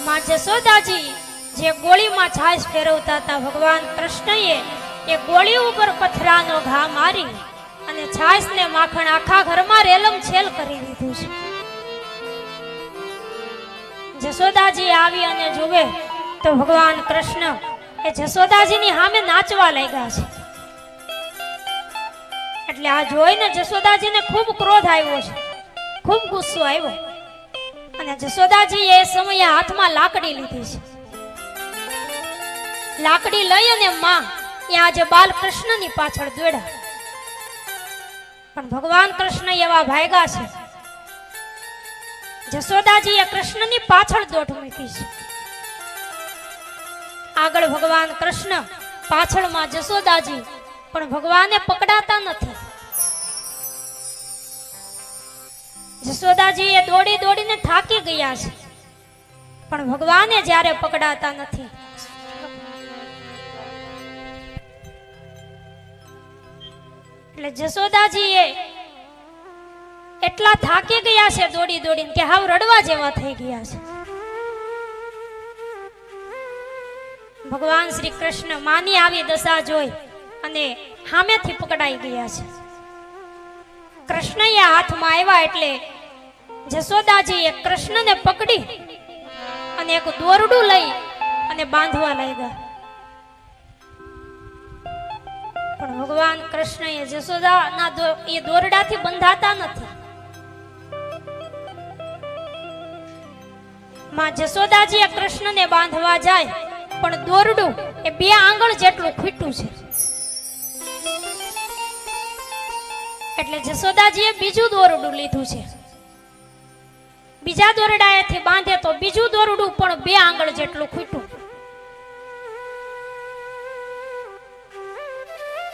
માં જશોદાજી જે ગોળીમાં છાશ ફેરવતા હતા, ભગવાન કૃષ્ણએ એ ગોળી ઉપર પથરાનો ઘા મારી અને છાશ ને માખણ આખા ઘરમાં રેલમ છેલ કરી દીધું છે. જશોદાજી આવી અને જુએ તો ભગવાન કૃષ્ણ એ જશોદાજીની સામે નાચવા લાગ્યા છે. એટલે આ જોઈને જશોદાજીને ખૂબ ક્રોધ આવ્યો છે, ખૂબ ગુસ્સો આવ્યો અને જશોદાજી એ સમયે હાથમાં લાકડી લીધી છે. લાકડી લઈ અને માં ત્યાં જે બાલકૃષ્ણની પાછળ દોડ્યા, પણ ભગવાન કૃષ્ણ એવા ભાગ્યા છે. જશોદાજી એ કૃષ્ણની પાછળ દોટ મૂકી છે. આગળ ભગવાન કૃષ્ણ, પાછળમાં જશોદાજી, પણ ભગવાને પકડાતા નથી. જશોદાજી એ દોડી દોડીને થાકી ગયા છે, પણ ભગવાને જ્યારે પકડાતા નથી. એટલે જશોદાજી એ એટલા થાકી ગયા છે દોડી દોડીને કે હાવ રડવા જેવા થઈ ગયા છે. ભગવાન શ્રી કૃષ્ણ માની આવી દશા જોઈ અને સામેથી પકડાઈ ગયા છે. કૃષ્ણએ હાથમાં આવ્યા એટલે જશોદાજી એ કૃષ્ણને પકડી અને એક દોરડું લઈ અને બાંધવા લાગ્યા. પણ ભગવાન કૃષ્ણ એ જશોદાના એ દોરડાથી બંધાતા નથી. માં જશોદાજી એ કૃષ્ણને બાંધવા જાય પણ દોરડું એ 2 આંગળ જેટલું ખૂટ્યું છે. એટલે જશોદાજીએ બીજું દોરડું લીધું છે. બીજા દોરડાએથી બાંધે તો બીજું દોરડું પણ 2 આંગળ જેટલું ખૂટ્યું.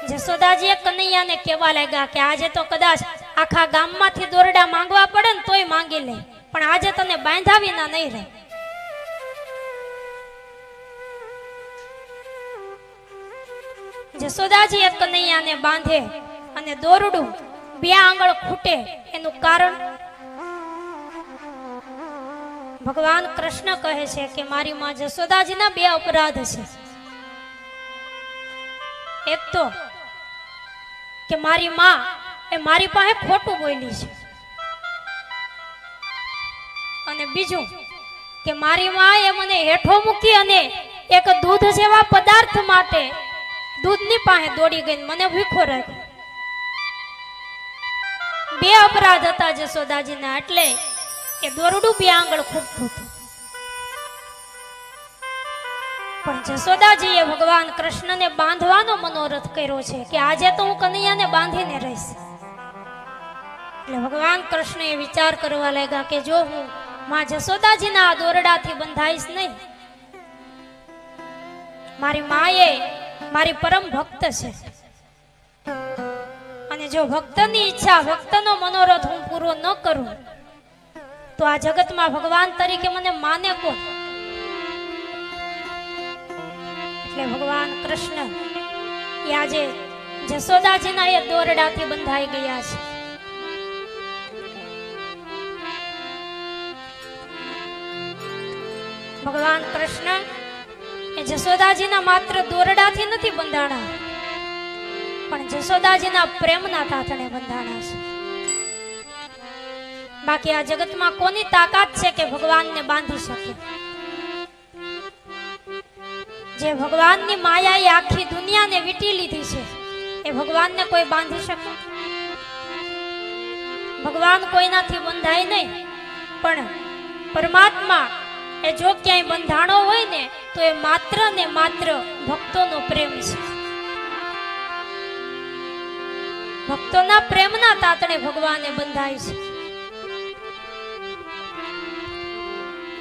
જશોદાજીએ કનૈયાને કહેવા લાગ્યા કે આજે તો કદાચ આખા ગામમાંથી દોરડા માંગવા પડે ને તોય માંગી લે, પણ આજે તને બાંધ્યા વિના નહીં રહે. જશોદાજી એક કનૈયાને બાંધે અને દોરડું 2 આંગળ ખૂટે એનું કારણ ભગવાન કૃષ્ણ કહે છે કે મારી માં જશોદાજીના 2 અપરાધ છે. એક તો કે મારી માં એ મારી પાસે ખોટું બોલી છે, અને બીજું કે મારી માં એ મને હેઠો મૂકી અને એક દૂધ જેવા પદાર્થ માટે દૂધની પાસે દોડી ગઈ મને ભૂખો રાખ્યો. 2 અપરાધ હતા જશોદાજીના, એટલે એ દોરડું 2 આંગળ ખૂટતું હતું. પણ જશોદાજીએ ભગવાન કૃષ્ણને બાંધવાનો મનોરથ કર્યો છે કે આજે તો હું કનૈયાને બાંધીને રહીશ. એટલે ભગવાન કૃષ્ણએ વિચાર કરવા લાગ્યા કે જો હું માં જશોદાજીના આ દોરડાથી બંધાઈશ નહીં, મારી માએ મારી પરમ ભક્ત છે, અને જો ભક્તની ઈચ્છા, ભક્તનો મનોરથ હું પૂરો ન કરું તો આ જગતમાં ભગવાન તરીકે મને માને કોણ? એટલે ભગવાન કૃષ્ણ એ આજે જશોદાજીના એ દોરડાથી બંધાઈ ગયા છે. ભગવાન કૃષ્ણ એ જશોદાજીના માત્ર દોરડાથી નથી બંધાણા, પણ જશોદાજીના પ્રેમના તાતણે બંધાણા છે. બાકી આ જગતમાં કોની તાકાત છે કે ભગવાનને બાંધી શકે? જે ભગવાનની માયાએ આખી દુનિયાને વીંટી લીધી છે એ ભગવાનને કોઈ બાંધી શકે? ભગવાન કોઈનાથી બંધાય નહીં, પણ પરમાત્મા એ જો ક્યાંય બંધાણો હોય ને તો એ માત્ર ને માત્ર ભક્તોનો પ્રેમ છે. ભક્તોના પ્રેમના તાતણે ભગવાને બંધાય છે.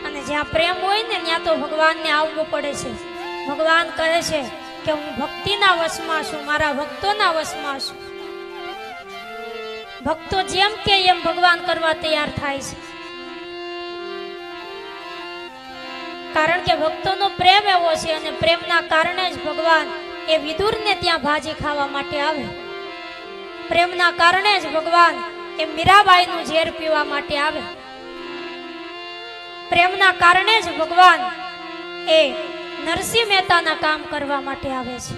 અને જ્યાં પ્રેમ હોય ને ત્યાં તો ભગવાનને આવવું પડે છે. ભગવાન કહે છે કે હું ભક્તિના વશમાં છું, મારા ભક્તોના વશમાં છું. ભક્તો જેમ કે એમ ભગવાન કરવા તૈયાર થાય છે, કારણ કે ભક્તોનો પ્રેમ એવો છે. અને પ્રેમના કારણે જ ભગવાન એ વિદુરને ત્યાં ભાજી ખાવા માટે આવે. પ્રેમના કારણે જ ભગવાન એ મીરાબાઈનું ઝેર પીવા માટે આવે. પ્રેમના કારણે જ ભગવાન એ નરસિંહ મહેતાના કામ કરવા માટે આવે છે.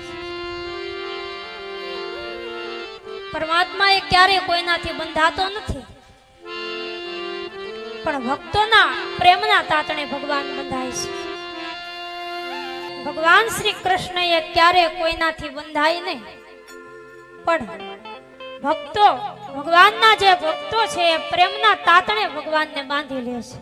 પરમાત્મા એ ક્યારે કોઈનાથી બંધાતો નથી, પણ ભક્તોના પ્રેમના તાતણે ભગવાન બંધાય છે. ભગવાન શ્રી કૃષ્ણ એ ક્યારે કોઈનાથી બંધાય નહીં, પણ ભક્તો ભગવાનના જે ભક્તો છે એ પ્રેમના તાતણે ભગવાનને બાંધી લે છે.